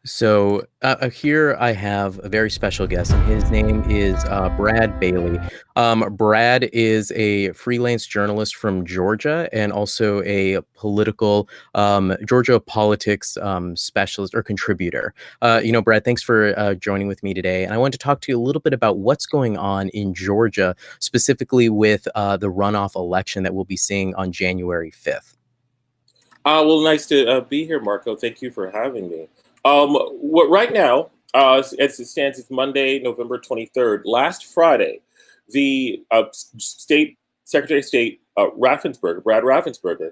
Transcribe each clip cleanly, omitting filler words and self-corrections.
So here I have a very special guest, and his name is Brad Bailey. Brad is a freelance journalist from Georgia and also a political Georgia politics specialist or contributor. Brad, thanks for joining with me today. And I want to talk to you a little bit about what's going on in Georgia, specifically with the runoff election that we'll be seeing on January 5th. Well, nice to be here, Marco. Thank you for having me. What right now, as it stands, it's Monday, November 23rd. Last Friday, the State Secretary of State Brad Raffensperger,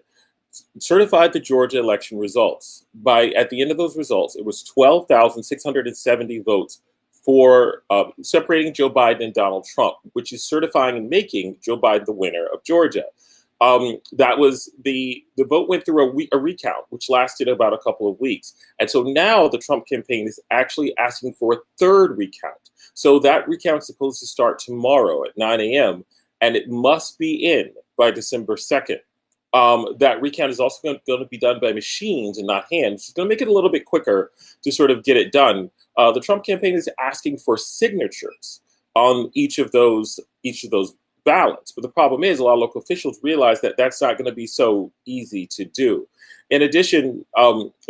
certified the Georgia election results. At the end of those results, it was 12,670 votes for separating Joe Biden and Donald Trump, which is certifying and making Joe Biden the winner of Georgia. That was the vote went through a recount, which lasted about a couple of weeks. And so now the Trump campaign is actually asking for a third recount. So that recount is supposed to start tomorrow at 9 a.m. and it must be in by December 2nd. That recount is also going to be done by machines and not hands. It's going to make it a little bit quicker to sort of get it done. The Trump campaign is asking for signatures on each of those ballots. But the problem is a lot of local officials realize that that's not going to be so easy to do. In addition,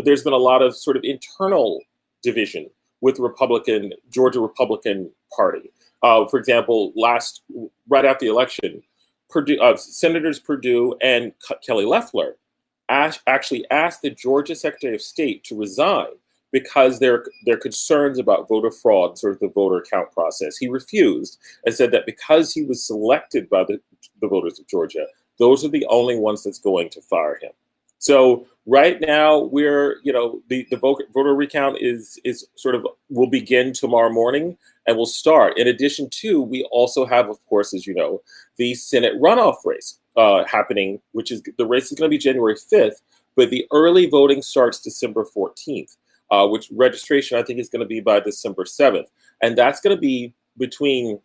there's been a lot of sort of internal division with the Georgia Republican Party. For example, right after the election, Senators Perdue and Kelly Loeffler actually asked the Georgia Secretary of State to resign because there are concerns about voter fraud, sort of the voter count process. He refused and said that because he was selected by the voters of Georgia, those are the only ones that's going to fire him. So right now the voter recount is sort of will begin tomorrow morning and will start. In addition to, we also have, of course, as you know, the Senate runoff race happening, which is the race is going to be January 5th, but the early voting starts December 14th. Which registration I think is going to be by December 7th. And that's going to be between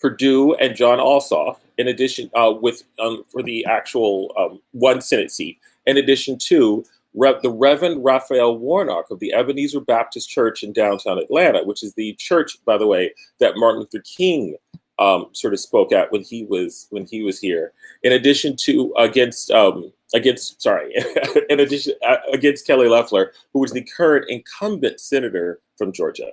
Perdue and John Ossoff, in addition for the actual one Senate seat, in addition to the Reverend Raphael Warnock of the Ebenezer Baptist Church in downtown Atlanta, which is the church, by the way, that Martin Luther King sort of spoke at when he was here. In addition to against Kelly Loeffler, who was the current incumbent senator from Georgia.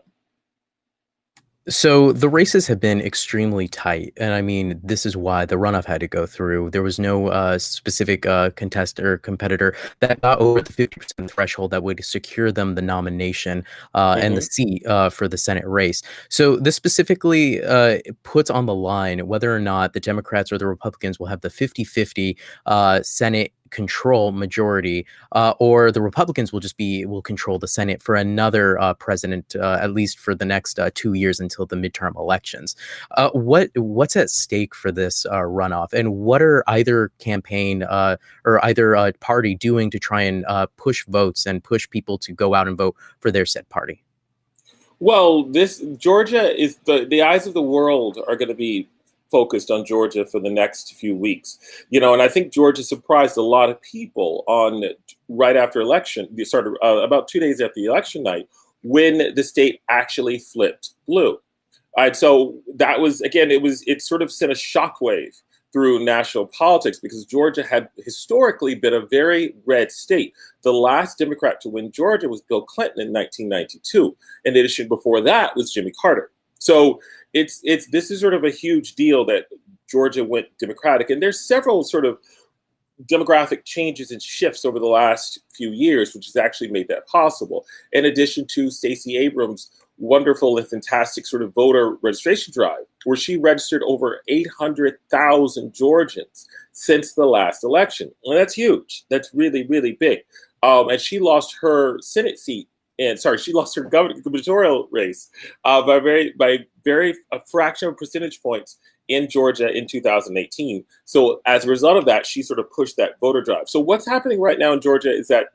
So the races have been extremely tight. And I mean, this is why the runoff had to go through. There was no specific contestant or competitor that got over the 50% threshold that would secure them the nomination and the seat for the Senate race. So this specifically puts on the line whether or not the Democrats or the Republicans will have the 50-50 Senate control majority, or the Republicans will control the Senate for another president, at least for the next 2 years until the midterm elections. What's at stake for this runoff, and what are either campaign or either party doing to try and push votes and push people to go out and vote for their said party? Well, Georgia is the eyes of the world are going to be focused on Georgia for the next few weeks, and I think Georgia surprised a lot of people right after election. They started about 2 days after the election night when the state actually flipped blue. All right, so that was it sort of sent a shockwave through national politics because Georgia had historically been a very red state. The last Democrat to win Georgia was Bill Clinton in 1992. In addition, before that was Jimmy Carter. So this is sort of a huge deal that Georgia went Democratic, and there's several sort of demographic changes and shifts over the last few years, which has actually made that possible. In addition to Stacey Abrams' wonderful and fantastic sort of voter registration drive, where she registered over 800,000 Georgians since the last election. And that's huge. That's really, really big. And she lost her Senate seat. She lost her gubernatorial race by a fraction of percentage points in Georgia in 2018. So as a result of that, she sort of pushed that voter drive. So what's happening right now in Georgia is that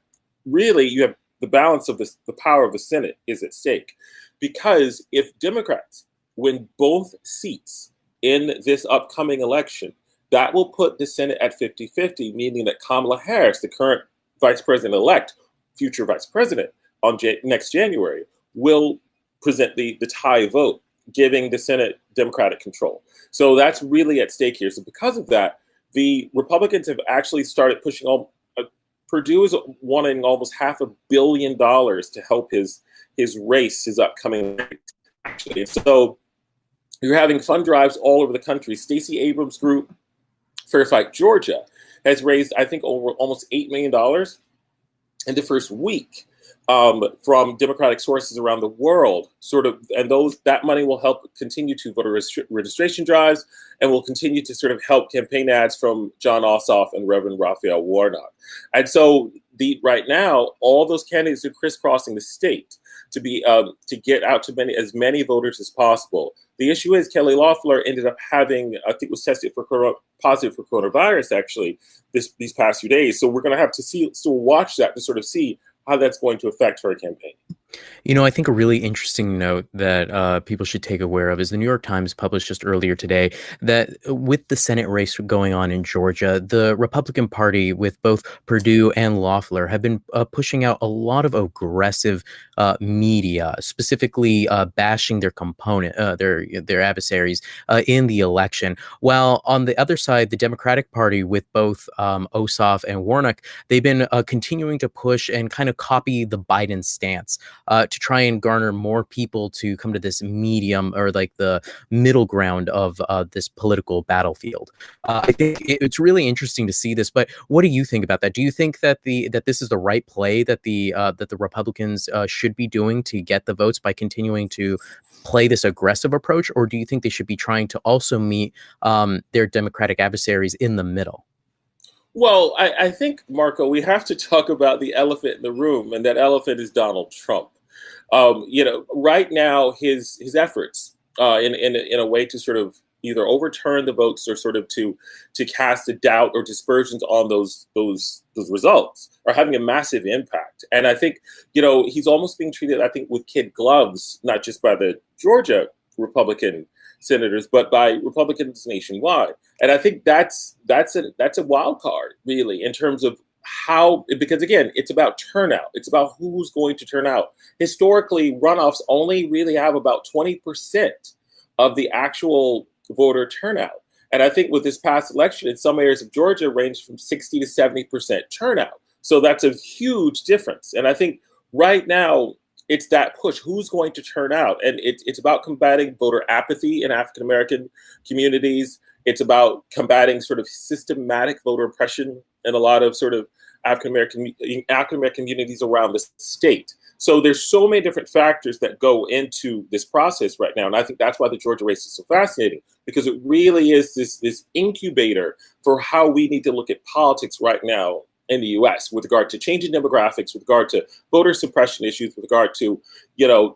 really you have the balance of the power of the Senate is at stake. Because if Democrats win both seats in this upcoming election, that will put the Senate at 50-50, meaning that Kamala Harris, the current vice president elect, future vice president on next January, will present the tie vote, giving the Senate Democratic control. So that's really at stake here. So because of that, the Republicans have actually started pushing all. Purdue is wanting almost $500 million to help his race, his upcoming race, actually. So you're having fund drives all over the country. Stacey Abrams' group, Fair Fight Georgia, has raised, I think, over almost $8 million in the first week from Democratic sources around the world. And that money will help continue to voter registration drives, and will continue to sort of help campaign ads from John Ossoff and Reverend Raphael Warnock. And so right now, all those candidates are crisscrossing the state to get out to as many voters as possible. The issue is Kelly Loeffler ended up having, I think, was tested for positive for coronavirus actually these past few days. So we're going to have to watch that to sort of see how that's going to affect her campaign. I think a really interesting note that people should take aware of is the New York Times published just earlier today that with the Senate race going on in Georgia, the Republican Party with both Perdue and Loeffler have been pushing out a lot of aggressive media, specifically bashing their their adversaries in the election. While on the other side, the Democratic Party with both Ossoff and Warnock, they've been continuing to push and kind of copy the Biden stance. To try and garner more people to come to this medium or like the middle ground of this political battlefield. I think it's really interesting to see this. But what do you think about that? Do you think that this is the right play that the Republicans should be doing to get the votes by continuing to play this aggressive approach, or do you think they should be trying to also meet their Democratic adversaries in the middle? Well, I think, Marco, we have to talk about the elephant in the room, and that elephant is Donald Trump. Right now, his efforts in a way to sort of either overturn the votes or sort of to cast a doubt or dispersions on those results are having a massive impact. And I think, he's almost being treated, I think, with kid gloves, not just by the Georgia Republican senators, but by Republicans nationwide. And I think that's a wild card, really, in terms of how, because again, it's about turnout. It's about who's going to turn out. Historically, runoffs only really have about 20% of the actual voter turnout. And I think with this past election, in some areas of Georgia, ranged from 60 to 70% turnout. So that's a huge difference. And I think right now, it's that push. Who's going to turn out? And it's about combating voter apathy in African American communities. It's about combating sort of systematic voter oppression in a lot of sort of African American communities around the state. So there's so many different factors that go into this process right now. And I think that's why the Georgia race is so fascinating, because it really is this incubator for how we need to look at politics right now in the U.S. with regard to changing demographics, with regard to voter suppression issues, with regard to,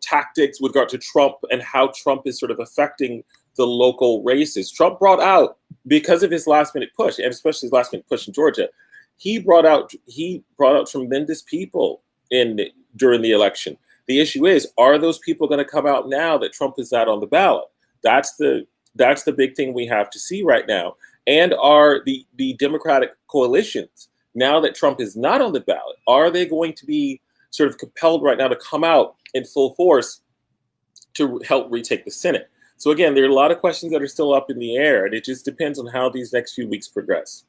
tactics, with regard to Trump and how Trump is sort of affecting the local races. Trump brought out, because of his last minute push, and especially his last minute push in Georgia, he brought out tremendous people during the election. The issue is, are those people going to come out now that Trump is not on the ballot? That's the big thing we have to see right now. And are the Democratic coalitions, now that Trump is not on the ballot, are they going to be sort of compelled right now to come out in full force to help retake the Senate? So again, there are a lot of questions that are still up in the air, and it just depends on how these next few weeks progress.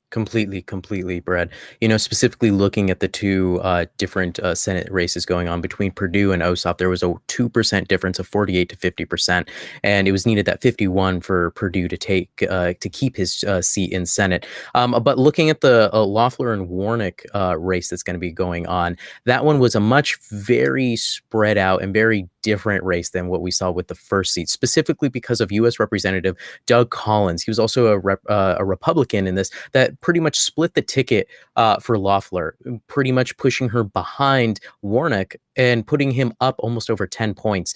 Completely, Brad. Specifically looking at the two different Senate races going on between Perdue and Ossoff, there was a 2% difference of 48 to 50%, and it was needed that 51 for Perdue to keep his seat in Senate. But looking at the Loeffler and Warnock race that's going to be going on, that one was very spread out and very different race than what we saw with the first seat, specifically because of U.S. Representative Doug Collins. He was also a Republican in this that pretty much split the ticket for Loeffler, pretty much pushing her behind Warnock and putting him up almost over 10 points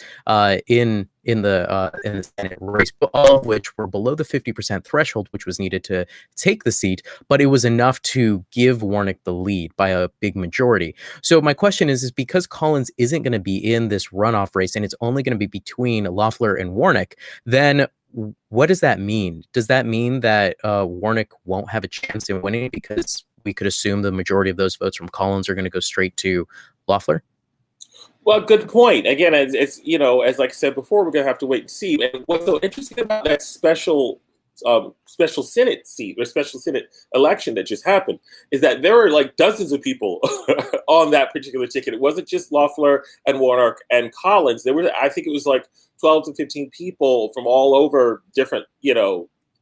in the Senate race, all of which were below the 50% threshold, which was needed to take the seat, but it was enough to give Warnock the lead by a big majority. So my question is because Collins isn't going to be in this runoff race and it's only going to be between Loeffler and Warnock, then what does that mean? Does that mean that Warnock won't have a chance in winning because we could assume the majority of those votes from Collins are going to go straight to Loeffler? Well, good point. Again, as you know, as like I said before, we're going to have to wait and see. And what's so interesting about that special Senate seat or special Senate election that just happened is that there were like dozens of people on that particular ticket. It wasn't just Loeffler and Warnock and Collins. There were, I think it was like 12 to 15 people from all over different,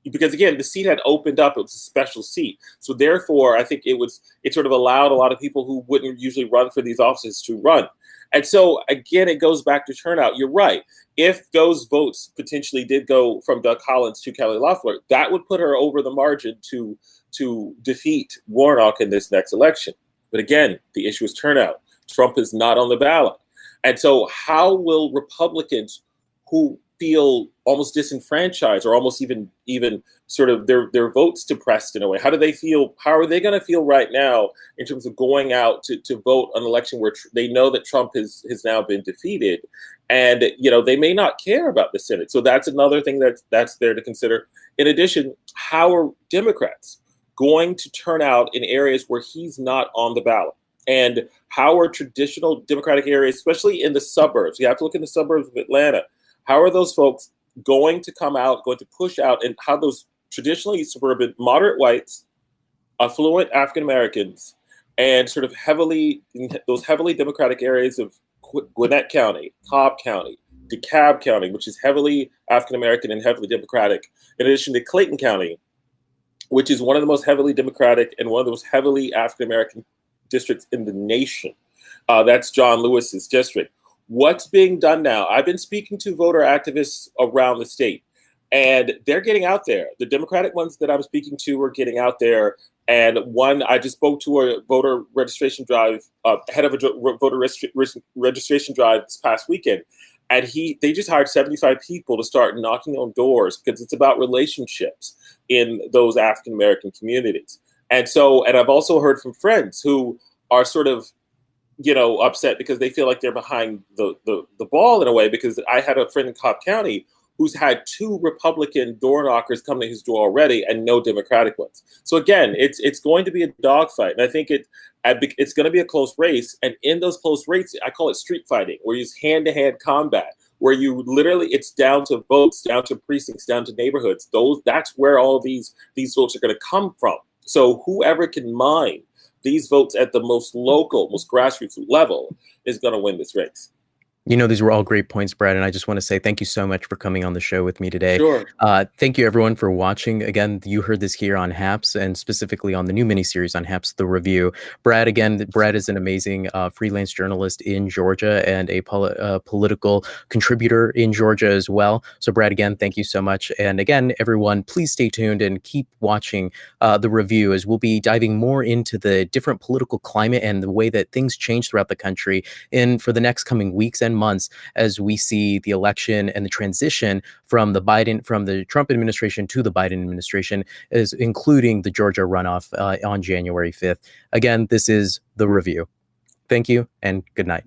because again, the seat had opened up. It was a special seat. So therefore, I think it sort of allowed a lot of people who wouldn't usually run for these offices to run. And so, again, it goes back to turnout. You're right. If those votes potentially did go from Doug Collins to Kelly Loeffler, that would put her over the margin to defeat Warnock in this next election. But again, the issue is turnout. Trump is not on the ballot. And so how will Republicans who feel almost disenfranchised or almost even sort of their votes depressed in a way, how do they feel? How are they going to feel right now in terms of going out to vote on an election where they know that Trump has now been defeated, and they may not care about the Senate? So that's another thing that's there to consider. In addition, how are Democrats going to turn out in areas where he's not on the ballot? And how are traditional Democratic areas, especially in the suburbs? You have to look in the suburbs of Atlanta. How are those folks going to come out, going to push out, and how those traditionally suburban moderate whites, affluent African Americans, and sort of those heavily Democratic areas of Gwinnett County, Cobb County, DeKalb County, which is heavily African American and heavily Democratic, in addition to Clayton County, which is one of the most heavily Democratic and one of the most heavily African American districts in the nation. That's John Lewis's district. What's being done now? I've been speaking to voter activists around the state, and they're getting out there. The Democratic ones that I'm speaking to are getting out there. And one, I just spoke to a voter registration drive, head of a voter registration drive this past weekend. And they just hired 75 people to start knocking on doors because it's about relationships in those African American communities. And I've also heard from friends who are sort of upset because they feel like they're behind the ball in a way, because I had a friend in Cobb County who's had 2 Republican door knockers come to his door already and no Democratic ones. So again, it's going to be a dogfight. And I think it's going to be a close race. And in those close races, I call it street fighting, where you use hand-to-hand combat, where you literally, it's down to votes, down to precincts, down to neighborhoods. That's where all these votes are going to come from. So whoever can mine these votes at the most local, most grassroots level is going to win this race. These were all great points, Brad, and I just want to say thank you so much for coming on the show with me today. Sure. Thank you, everyone, for watching. Again, you heard this here on Happs, and specifically on the new miniseries on Happs, The Review. Brad is an amazing freelance journalist in Georgia and a political contributor in Georgia as well. So, Brad, again, thank you so much. And again, everyone, please stay tuned and keep watching The Review, as we'll be diving more into the different political climate and the way that things change throughout the country for the next coming weeks and months, as we see the election and the transition from the Trump administration to the Biden administration, is including the Georgia runoff on January 5th. Again, this is The Review. Thank you and good night.